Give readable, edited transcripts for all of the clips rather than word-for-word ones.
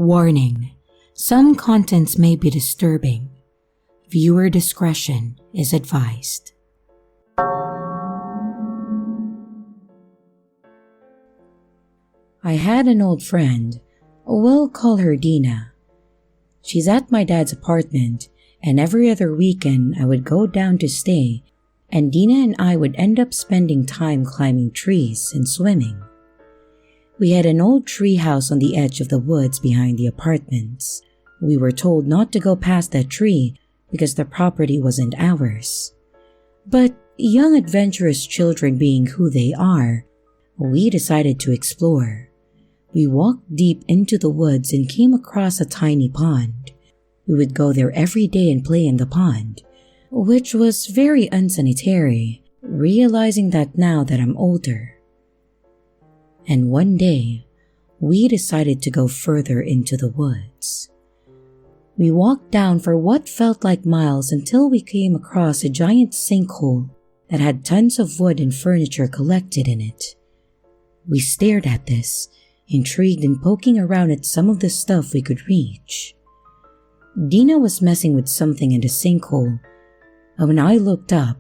Warning: some contents may be disturbing. Viewer discretion is advised. I had an old friend, we'll call her Dina. She's at my dad's apartment, and every other weekend I would go down to stay, and Dina and I would end up spending time climbing trees and swimming. We had an old tree house on the edge of the woods behind the apartments. We were told not to go past that tree because the property wasn't ours. But young adventurous children being who they are, we decided to explore. We walked deep into the woods and came across a tiny pond. We would go there every day and play in the pond, which was very unsanitary, realizing that now that I'm older. And one day, we decided to go further into the woods. We walked down for what felt like miles until we came across a giant sinkhole that had tons of wood and furniture collected in it. We stared at this, intrigued and poking around at some of the stuff we could reach. Dina was messing with something in the sinkhole, and when I looked up,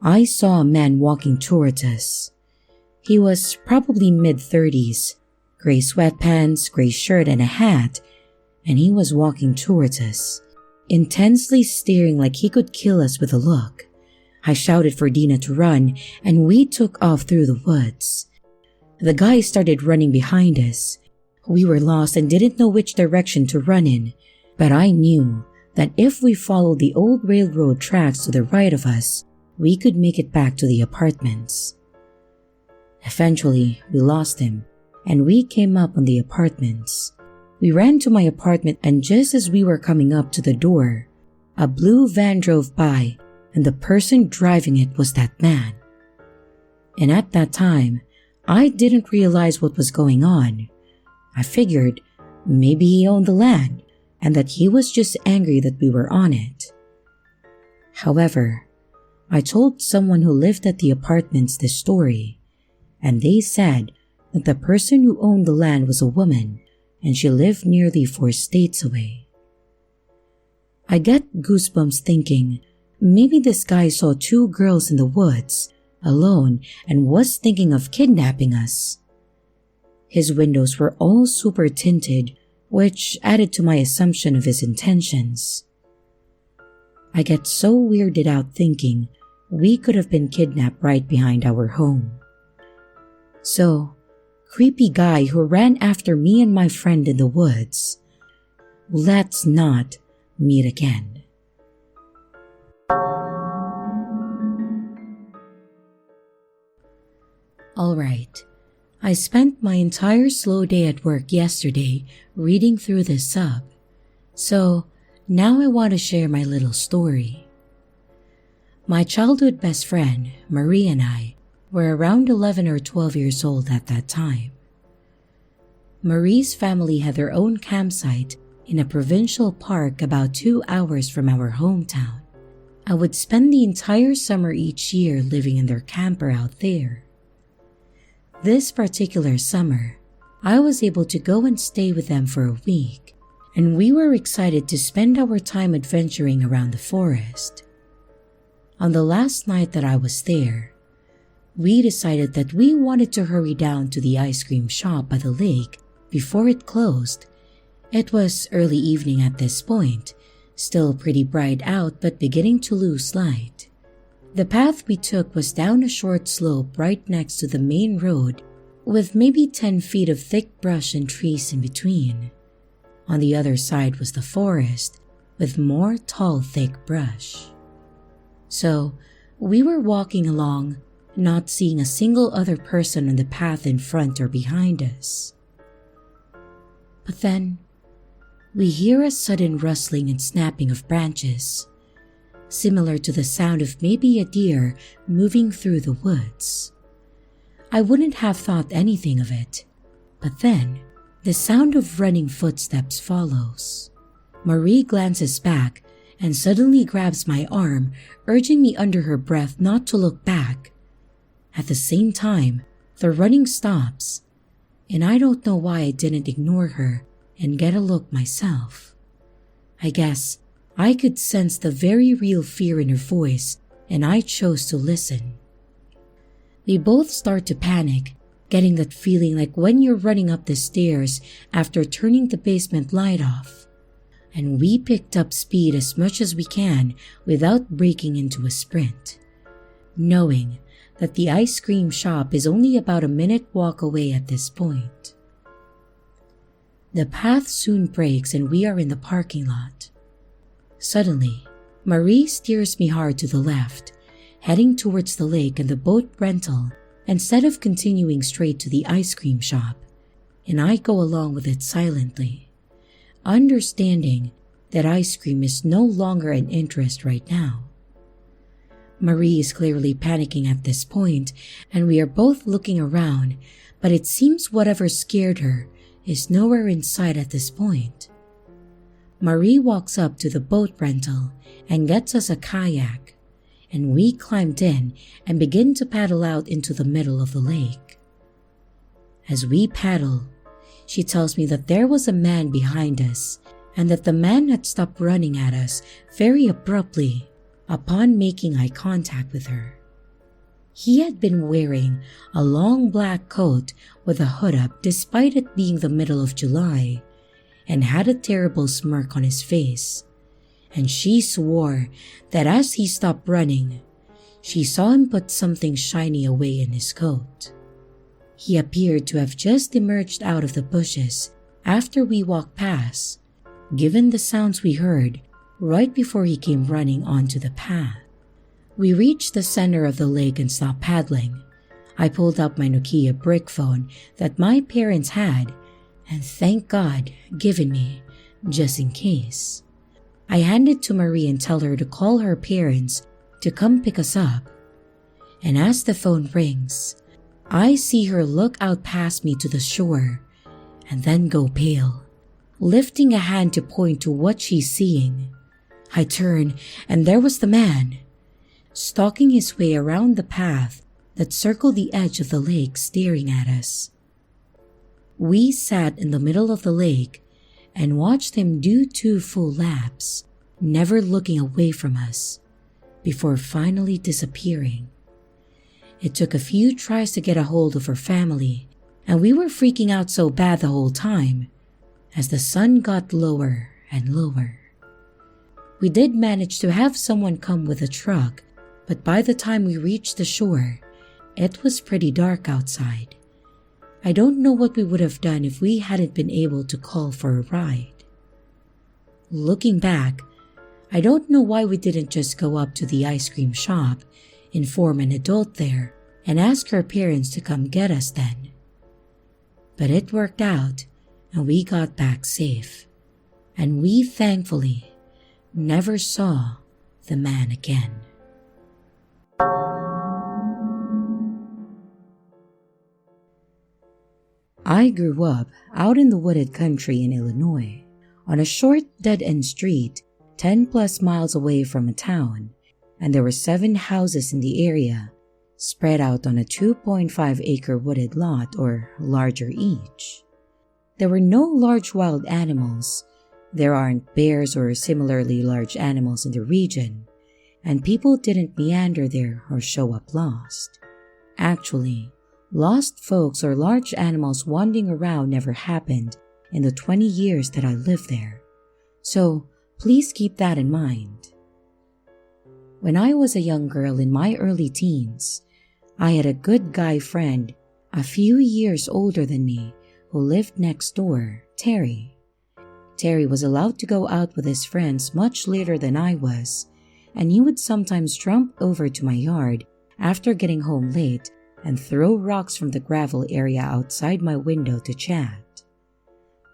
I saw a man walking towards us. He was probably mid-30s, gray sweatpants, gray shirt and a hat, and he was walking towards us, intensely staring like he could kill us with a look. I shouted for Dina to run, and we took off through the woods. The guy started running behind us. We were lost and didn't know which direction to run in, but I knew that if we followed the old railroad tracks to the right of us, we could make it back to the apartments. Eventually, we lost him, and we came up on the apartments. We ran to my apartment, and just as we were coming up to the door, a blue van drove by, and the person driving it was that man. And at that time, I didn't realize what was going on. I figured maybe he owned the land and that he was just angry that we were on it. However, I told someone who lived at the apartments this story, and they said that the person who owned the land was a woman and she lived nearly 4 states away. I get goosebumps thinking maybe this guy saw 2 girls in the woods alone and was thinking of kidnapping us. His windows were all super tinted, which added to my assumption of his intentions. I get so weirded out thinking we could have been kidnapped right behind our home. So, creepy guy who ran after me and my friend in the woods, let's not meet again. Alright, I spent my entire slow day at work yesterday reading through this sub, so now I want to share my little story. My childhood best friend, Marie, and I were around 11 or 12 years old at that time. Marie's family had their own campsite in a provincial park about 2 hours from our hometown. I would spend the entire summer each year living in their camper out there. This particular summer, I was able to go and stay with them for a week, and we were excited to spend our time adventuring around the forest. On the last night that I was there, we decided that we wanted to hurry down to the ice cream shop by the lake before it closed. It was early evening at this point, still pretty bright out but beginning to lose light. The path we took was down a short slope right next to the main road with maybe 10 feet of thick brush and trees in between. On the other side was the forest with more tall, thick brush. So, we were walking along, not seeing a single other person on the path in front or behind us. But then, we hear a sudden rustling and snapping of branches, similar to the sound of maybe a deer moving through the woods. I wouldn't have thought anything of it, but then the sound of running footsteps follows. Marie glances back and suddenly grabs my arm, urging me under her breath not to look back. At the same time, the running stops, and I don't know why I didn't ignore her and get a look myself. I guess I could sense the very real fear in her voice, and I chose to listen. We both start to panic, getting that feeling like when you're running up the stairs after turning the basement light off. And we picked up speed as much as we can without breaking into a sprint, knowing that the ice cream shop is only about a minute walk away at this point. The path soon breaks and we are in the parking lot. Suddenly, Marie steers me hard to the left, heading towards the lake and the boat rental instead of continuing straight to the ice cream shop, and I go along with it silently, understanding that ice cream is no longer an interest right now. Marie is clearly panicking at this point, and we are both looking around, but it seems whatever scared her is nowhere in sight at this point. Marie walks up to the boat rental and gets us a kayak, and we climbed in and begin to paddle out into the middle of the lake. As we paddle, she tells me that there was a man behind us and that the man had stopped running at us very abruptly upon making eye contact with her. He had been wearing a long black coat with a hood up despite it being the middle of July, and had a terrible smirk on his face, and she swore that as he stopped running, she saw him put something shiny away in his coat. He appeared to have just emerged out of the bushes after we walked past, given the sounds we heard right before he came running onto the path. We reached the center of the lake and stopped paddling. I pulled out my Nokia brick phone that my parents had, and thank God, given me, just in case. I hand it to Marie and tell her to call her parents to come pick us up. And as the phone rings, I see her look out past me to the shore and then go pale, lifting a hand to point to what she's seeing. I turn and there was the man, stalking his way around the path that circled the edge of the lake, staring at us. We sat in the middle of the lake and watched him do 2 full laps, never looking away from us, before finally disappearing. It took a few tries to get a hold of her family, and we were freaking out so bad the whole time, as the sun got lower and lower. We did manage to have someone come with a truck, but by the time we reached the shore, it was pretty dark outside. I don't know what we would have done if we hadn't been able to call for a ride. Looking back, I don't know why we didn't just go up to the ice cream shop, inform an adult there, and ask her parents to come get us then. But it worked out, and we got back safe, and we thankfully never saw the man again. I grew up out in the wooded country in Illinois, on a short dead-end street 10 plus miles away from a town, and there were 7 houses in the area, spread out on a 2.5-acre wooded lot or larger each. There were no large wild animals. There aren't bears or similarly large animals in the region, and people didn't meander there or show up lost. Actually, lost folks or large animals wandering around never happened in the 20 years that I lived there, so please keep that in mind. When I was a young girl in my early teens, I had a good guy friend a few years older than me who lived next door, Terry. Terry was allowed to go out with his friends much later than I was, and he would sometimes jump over to my yard after getting home late and throw rocks from the gravel area outside my window to chat.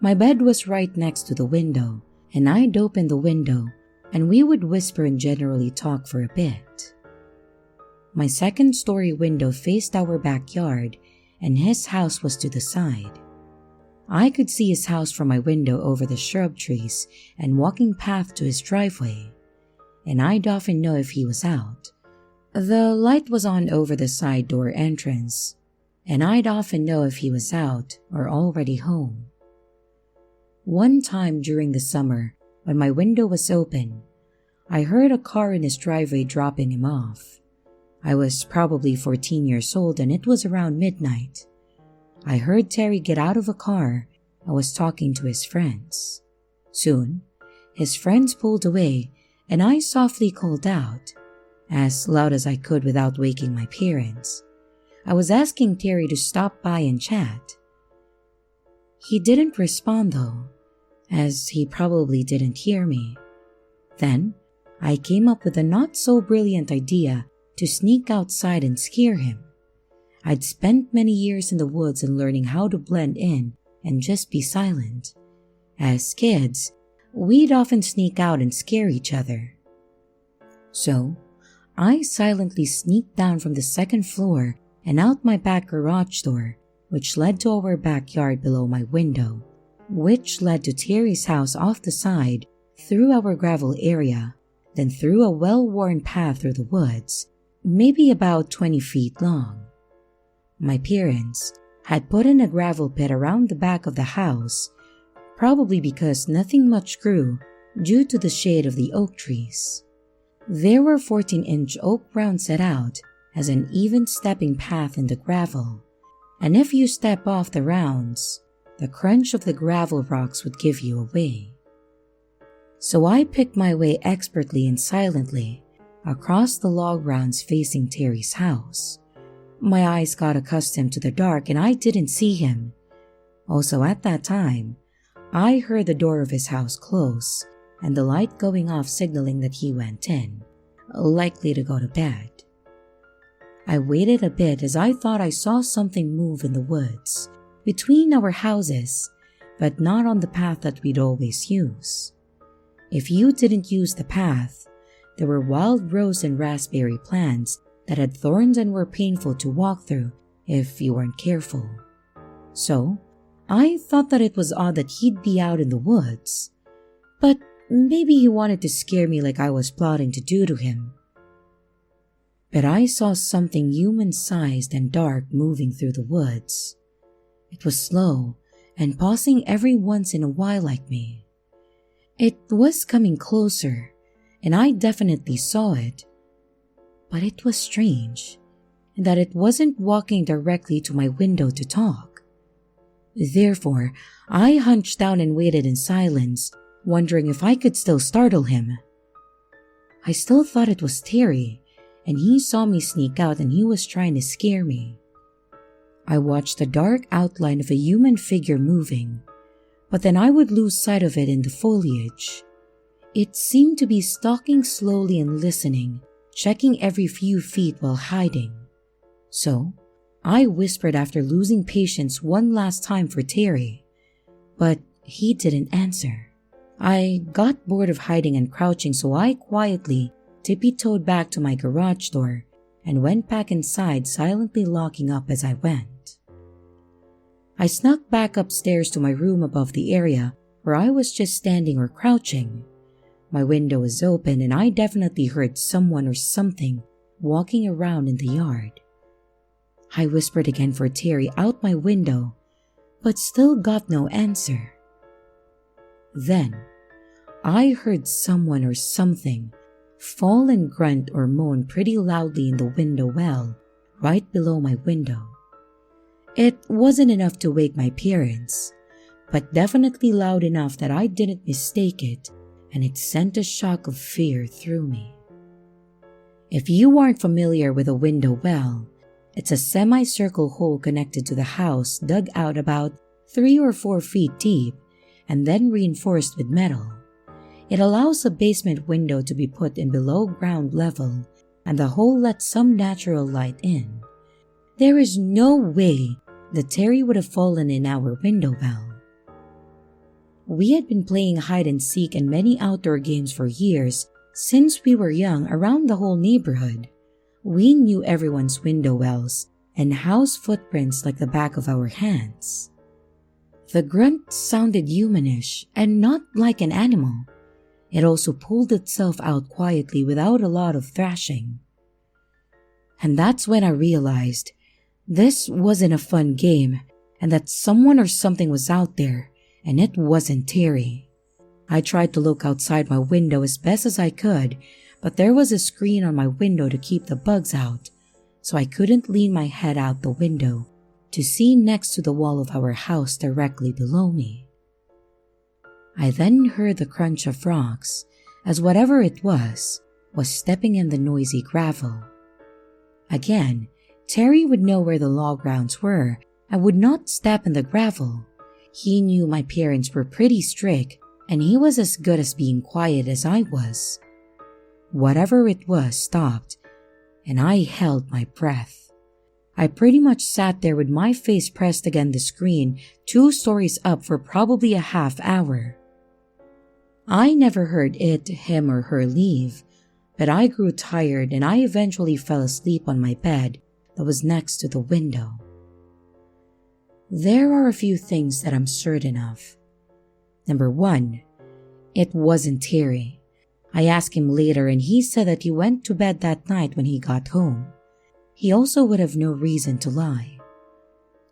My bed was right next to the window, and I'd open the window and we would whisper and generally talk for a bit. My second-story window faced our backyard and his house was to the side. I could see his house from my window over the shrub trees and walking path to his driveway, and I'd often know if he was out. The light was on over the side door entrance, and I'd often know if he was out or already home. One time during the summer, when my window was open, I heard a car in his driveway dropping him off. I was probably 14 years old and it was around midnight. I heard Terry get out of a car and was talking to his friends. Soon, his friends pulled away and I softly called out, as loud as I could without waking my parents. I was asking Terry to stop by and chat. He didn't respond though, as he probably didn't hear me. Then, I came up with a not so brilliant idea to sneak outside and scare him. I'd spent many years in the woods and learning how to blend in and just be silent. As kids, we'd often sneak out and scare each other. So, I silently sneaked down from the second floor and out my back garage door, which led to our backyard below my window, which led to Terry's house off the side, through our gravel area, then through a well-worn path through the woods, maybe about 20 feet long. My parents had put in a gravel pit around the back of the house, probably because nothing much grew due to the shade of the oak trees. There were 14-inch oak rounds set out as an even stepping path in the gravel, and if you step off the rounds, the crunch of the gravel rocks would give you away. So I picked my way expertly and silently across the log rounds facing Terry's house. My eyes got accustomed to the dark and I didn't see him. Also at that time, I heard the door of his house close and the light going off signaling that he went in, likely to go to bed. I waited a bit as I thought I saw something move in the woods between our houses, but not on the path that we'd always use. If you didn't use the path, there were wild rose and raspberry plants that had thorns and were painful to walk through if you weren't careful. So, I thought that it was odd that he'd be out in the woods, but maybe he wanted to scare me like I was plotting to do to him. But I saw something human-sized and dark moving through the woods. It was slow and pausing every once in a while like me. It was coming closer, and I definitely saw it. But it was strange, in that it wasn't walking directly to my window to talk. Therefore, I hunched down and waited in silence, wondering if I could still startle him. I still thought it was Terry, and he saw me sneak out and he was trying to scare me. I watched the dark outline of a human figure moving, but then I would lose sight of it in the foliage. It seemed to be stalking slowly and listening, checking every few feet while hiding. So, I whispered after losing patience one last time for Terry, but he didn't answer. I got bored of hiding and crouching, so I quietly tippy-toed back to my garage door and went back inside, silently locking up as I went. I snuck back upstairs to my room above the area where I was just standing or crouching. My window was open and I definitely heard someone or something walking around in the yard. I whispered again for Terry out my window, but still got no answer. Then, I heard someone or something fall and grunt or moan pretty loudly in the window well, right below my window. It wasn't enough to wake my parents, but definitely loud enough that I didn't mistake it, and it sent a shock of fear through me. If you aren't familiar with a window well, it's a semicircle hole connected to the house, dug out about 3 or 4 feet deep and then reinforced with metal. It allows a basement window to be put in below ground level, and the hole lets some natural light in. There is no way that Terry would have fallen in our window well. We had been playing hide and seek and many outdoor games for years since we were young around the whole neighborhood. We knew everyone's window wells and house footprints like the back of our hands. The grunt sounded humanish and not like an animal. It also pulled itself out quietly without a lot of thrashing. And that's when I realized this wasn't a fun game and that someone or something was out there, and it wasn't Terry. I tried to look outside my window as best as I could, but there was a screen on my window to keep the bugs out, so I couldn't lean my head out the window to see next to the wall of our house directly below me. I then heard the crunch of rocks, as whatever it was stepping in the noisy gravel. Again, Terry would know where the log grounds were and would not step in the gravel. He knew my parents were pretty strict, and he was as good as being quiet as I was. Whatever it was stopped, and I held my breath. I pretty much sat there with my face pressed against the screen 2 stories up for probably a half hour. I never heard it, him, or her leave, but I grew tired and I eventually fell asleep on my bed that was next to the window. There are a few things that I'm certain of. Number 1, it wasn't Terry. I asked him later and he said that he went to bed that night when he got home. He also would have no reason to lie.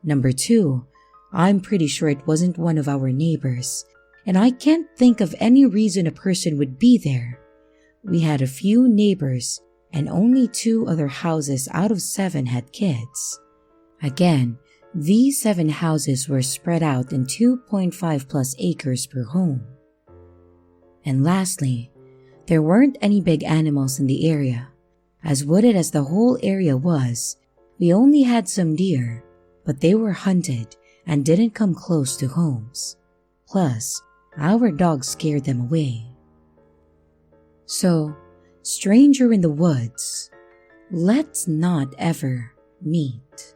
Number 2, I'm pretty sure it wasn't one of our neighbors, and I can't think of any reason a person would be there. We had a few neighbors, and only 2 other houses out of 7 had kids. Again, these 7 houses were spread out in 2.5 plus acres per home. And lastly, there weren't any big animals in the area. As wooded as the whole area was, we only had some deer, but they were hunted and didn't come close to homes. Plus, our dogs scared them away. So, stranger in the woods, let's not ever meet.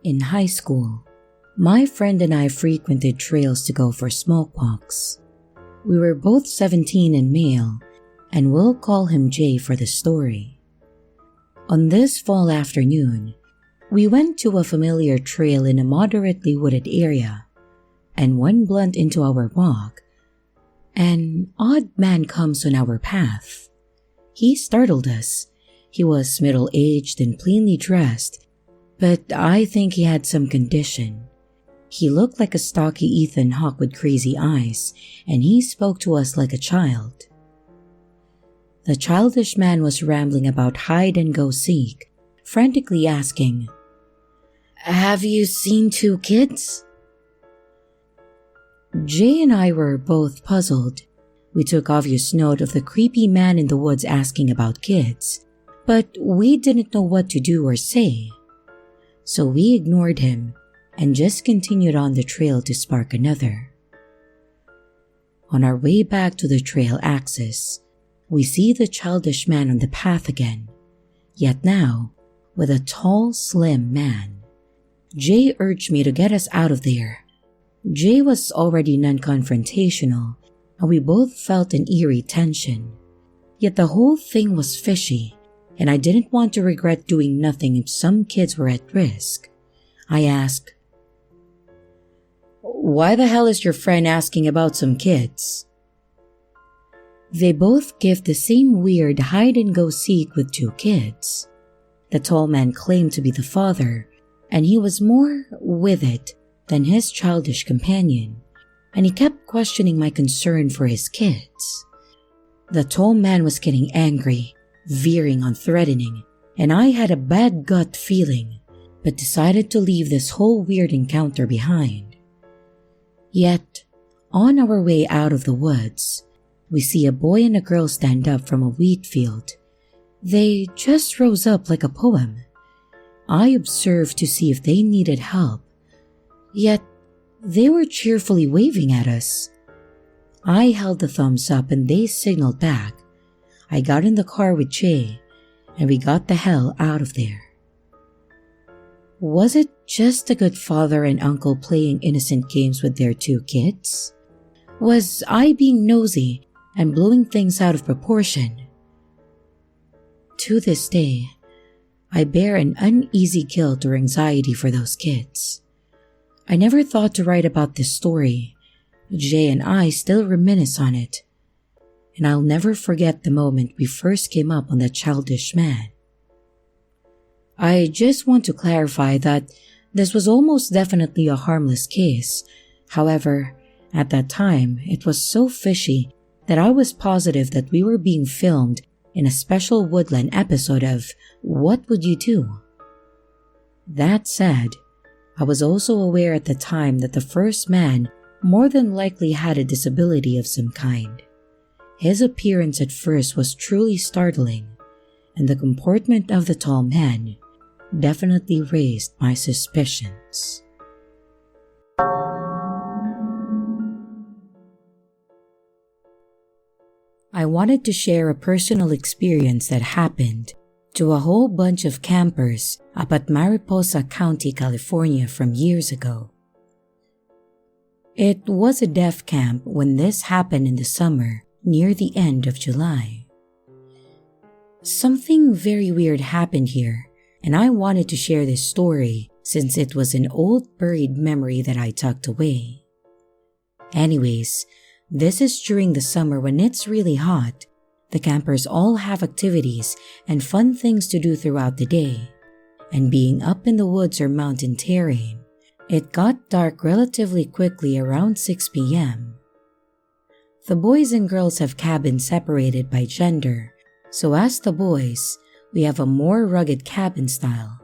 In high school, my friend and I frequented trails to go for smoke walks. We were both 17 and male, and we'll call him Jay for the story. On this fall afternoon, we went to a familiar trail in a moderately wooded area, and one blunt into our walk, an odd man comes on our path. He startled us. He was middle-aged and plainly dressed, but I think he had some condition. He looked like a stocky Ethan Hawke with crazy eyes, and he spoke to us like a child. The childish man was rambling about hide and go seek, frantically asking, "Have you seen 2 kids?" Jay and I were both puzzled. We took obvious note of the creepy man in the woods asking about kids, but we didn't know what to do or say. So we ignored him and just continued on the trail to spark another. On our way back to the trail axis, we see the childish man on the path again, yet now with a tall, slim man. Jay urged me to get us out of there. Jay was already non-confrontational, and we both felt an eerie tension. Yet the whole thing was fishy, and I didn't want to regret doing nothing if some kids were at risk. I asked, "Why the hell is your friend asking about some kids?" They both give the same weird hide-and-go-seek with 2 kids. The tall man claimed to be the father, and he was more with it than his childish companion, and he kept questioning my concern for his kids. The tall man was getting angry, veering on threatening, and I had a bad gut feeling, but decided to leave this whole weird encounter behind. Yet, on our way out of the woods, we see a boy and a girl stand up from a wheat field. They just rose up like a poem. I observed to see if they needed help, yet they were cheerfully waving at us. I held the thumbs up and they signaled back. I got in the car with Jay, and we got the hell out of there. Was it just a good father and uncle playing innocent games with their 2 kids? Was I being nosy and blowing things out of proportion? To this day, I bear an uneasy guilt or anxiety for those kids. I never thought to write about this story. Jay and I still reminisce on it, and I'll never forget the moment we first came up on that childish man. I just want to clarify that this was almost definitely a harmless case. However, at that time, it was so fishy that I was positive that we were being filmed in a special Woodland episode of What Would You Do? That said, I was also aware at the time that the first man more than likely had a disability of some kind. His appearance at first was truly startling, and the comportment of the tall man definitely raised my suspicions. I wanted to share a personal experience that happened to a whole bunch of campers up at Mariposa County, California from years ago. It was a deaf camp when this happened in the summer near the end of July. Something very weird happened here, and I wanted to share this story since it was an old buried memory that I tucked away. Anyways, this is during the summer when it's really hot. The campers all have activities and fun things to do throughout the day, and being up in the woods or mountain terrain, it got dark relatively quickly around 6 p.m. The boys and girls have cabins separated by gender, so as the boys, we have a more rugged cabin style,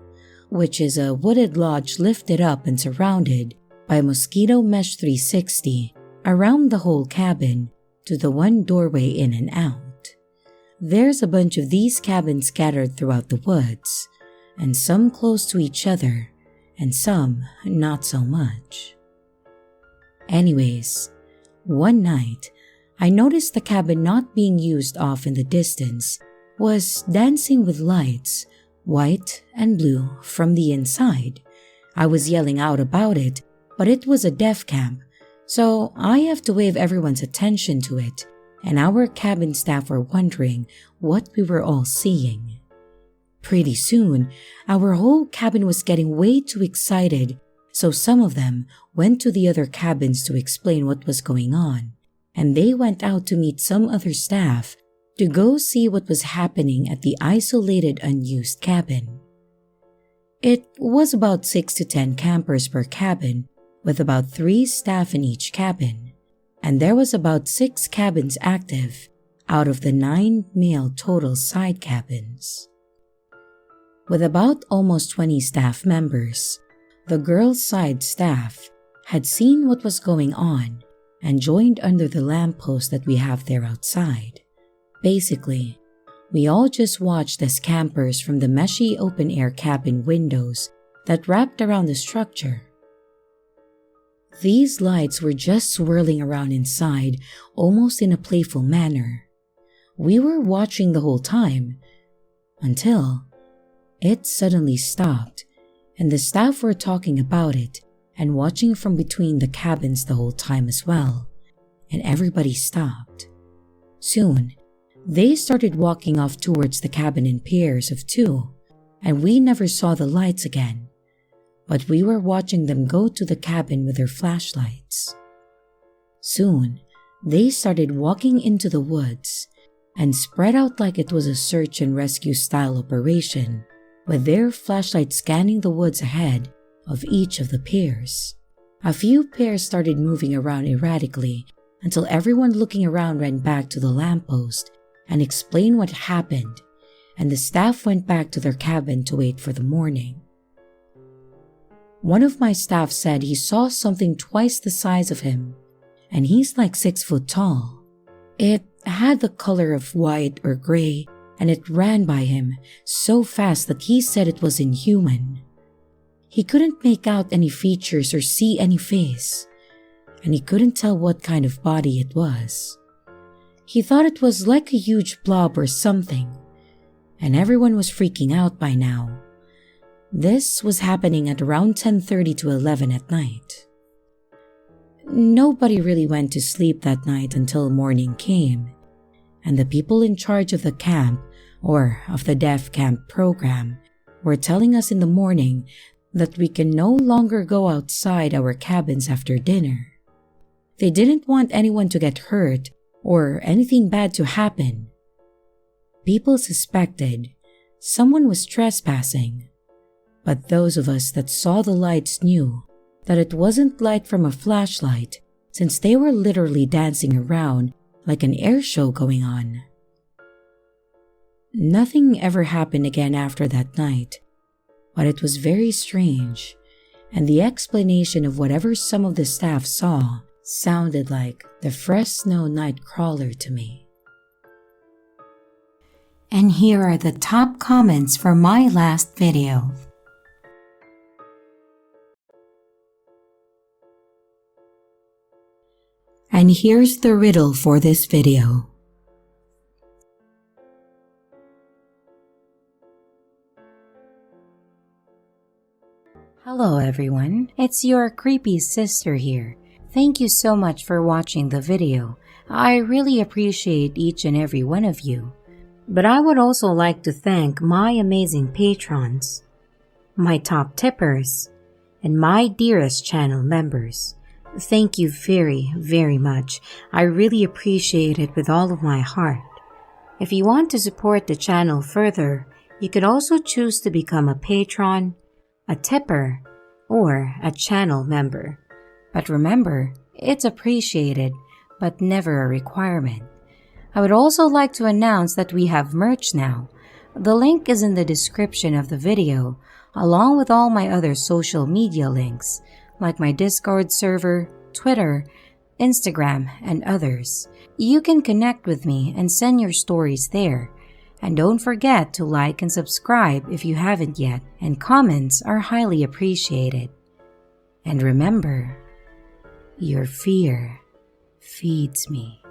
which is a wooded lodge lifted up and surrounded by mosquito mesh 360 around the whole cabin to the one doorway in and out. There's a bunch of these cabins scattered throughout the woods, and some close to each other, and some not so much. Anyways, one night, I noticed the cabin not being used off in the distance was dancing with lights, white and blue, from the inside. I was yelling out about it, but it was a deaf camp, so I have to wave everyone's attention to it, and our cabin staff were wondering what we were all seeing. Pretty soon, our whole cabin was getting way too excited, so some of them went to the other cabins to explain what was going on, and they went out to meet some other staff to go see what was happening at the isolated unused cabin. It was about 6 to 10 campers per cabin, with about 3 staff in each cabin, and there was about 6 cabins active out of the 9 male total side cabins. With about almost 20 staff members, the girls' side staff had seen what was going on and joined under the lamppost that we have there outside. Basically, we all just watched as campers from the meshy open-air cabin windows that wrapped around the structure. These lights were just swirling around inside, almost in a playful manner. We were watching the whole time, until it suddenly stopped, and the staff were talking about it and watching from between the cabins the whole time as well, and everybody stopped. Soon, they started walking off towards the cabin in pairs of 2, and we never saw the lights again, but we were watching them go to the cabin with their flashlights. Soon, they started walking into the woods and spread out like it was a search and rescue style operation, with their flashlights scanning the woods ahead of each of the pairs. A few pairs started moving around erratically until everyone looking around ran back to the lamppost and explained what happened, and the staff went back to their cabin to wait for the morning. One of my staff said he saw something twice the size of him, and he's like 6 foot tall. It had the color of white or gray, and it ran by him so fast that he said it was inhuman. He couldn't make out any features or see any face, and he couldn't tell what kind of body it was. He thought it was like a huge blob or something, and everyone was freaking out by now. This was happening at around 10:30 to 11 at night. Nobody really went to sleep that night until morning came, and the people in charge of the camp, or of the deaf camp program, were telling us in the morning that we can no longer go outside our cabins after dinner. They didn't want anyone to get hurt or anything bad to happen. People suspected someone was trespassing, But those of us that saw the lights knew that it wasn't light from a flashlight, since they were literally dancing around like an air show going on. Nothing ever happened again after that night, but it was very strange, and the explanation of whatever some of the staff saw sounded like the Fresno Nightcrawler to me. And here are the top comments for my last video. And here's the riddle for this video. Hello everyone, it's your creepy sister here. Thank you so much for watching the video. I really appreciate each and every one of you. But I would also like to thank my amazing patrons, my top tippers, and my dearest channel members. Thank you very, very much. I really appreciate it with all of my heart. If you want to support the channel further, you could also choose to become a patron, a tipper, or a channel member. But remember, it's appreciated, but never a requirement. I would also like to announce that we have merch now. The link is in the description of the video, along with all my other social media links, like my Discord server, Twitter, Instagram, and others. You can connect with me and send your stories there. And don't forget to like and subscribe if you haven't yet, and comments are highly appreciated. And remember, your fear feeds me.